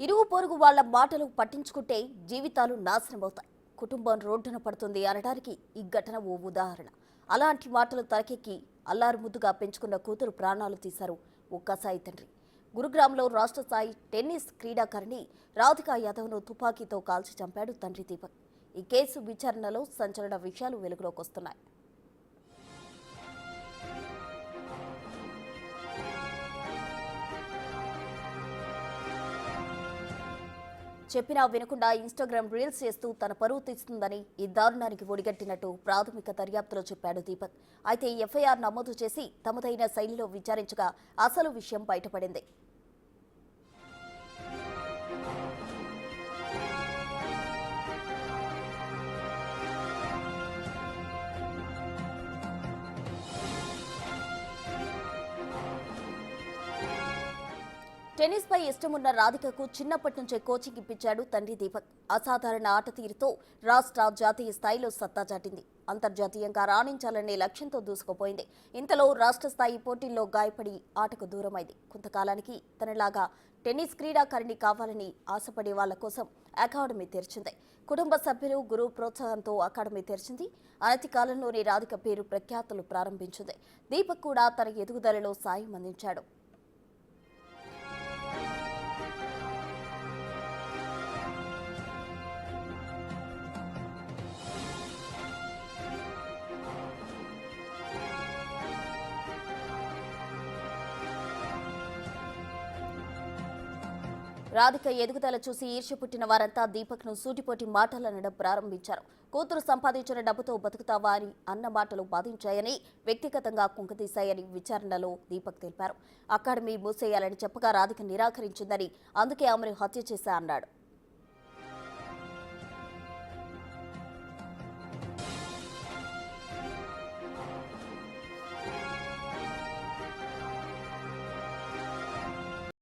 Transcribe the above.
ఇరుగు పొరుగు వాళ్ల మాటలు పట్టించుకుంటే జీవితాలు నాశనమవుతాయి, కుటుంబం రోడ్డున పడుతుంది అనడానికి ఈ ఘటన ఓ ఉదాహరణ. అలాంటి మాటలు తలకెక్కి అల్లారు ముద్దుగా పెంచుకున్న కూతురు ప్రాణాలు తీశారు ఓ కసాయి తండ్రి. గురుగ్రామ్లో రాష్ట్ర స్థాయి టెన్నిస్ క్రీడాకారిణి రాధికా యాదవ్ను తుపాకీతో కాల్చి చంపాడు తండ్రి దీపక్. ఈ కేసు విచారణలో సంచలన విషయాలు వెలుగులోకి వస్తున్నాయి. చెప్పినా వినకుండా ఇన్స్టాగ్రామ్ రీల్స్ చేస్తూ తన పరువు తీస్తుందని ఈ దారుణానికి ఒడిగట్టినట్టు ప్రాథమిక దర్యాప్తులో చెప్పాడు దీపక్. అయితే ఎఫ్ఐఆర్ నమోదు చేసి తమదైన శైలిలో విచారించగా అసలు విషయం బయటపడింది. టెన్నిస్ పై ఇష్టమున్న రాధికకు చిన్నప్పటి నుంచే కోచింగ్ ఇప్పించాడు తండ్రి దీపక్. అసాధారణ ఆట తీరుతో రాష్ట్ర జాతీయ స్థాయిలో సత్తా చాటింది. అంతర్జాతీయంగా రాణించాలనే లక్ష్యంతో దూసుకుపోయింది. ఇంతలో రాష్ట్ర స్థాయి పోటీల్లో గాయపడి ఆటకు దూరమైంది. కొంతకాలానికి తనలాగా టెన్నిస్ క్రీడాకారిణి కావాలని ఆశపడే వాళ్ల కోసం అకాడమీ తెరిచింది. కుటుంబ సభ్యులు గురువు ప్రోత్సాహంతో అకాడమీ తెరిచింది. అనతి కాలంలోనే రాధిక పేరు ప్రఖ్యాతులు ప్రారంభించింది. దీపక్ కూడా తన ఎదుగుదలలో సాయం అందించాడు. రాధిక ఎదుగుదల చూసి ఈర్ష్య పుట్టిన వారంతా దీపక్ను సూటిపోటి మాటలనడం ప్రారంభించారు. కూతురు సంపాదించిన డబ్బుతో బతుకుతావా అని అన్న మాటలు బాధించాయని, వ్యక్తిగతంగా కుంగతీశాయని విచారణలో దీపక్ తెలిపారు. అకాడమీ మూసేయాలని చెప్పగా రాధిక నిరాకరించిందని, అందుకే ఆమెను హత్య చేశా అన్నాడు.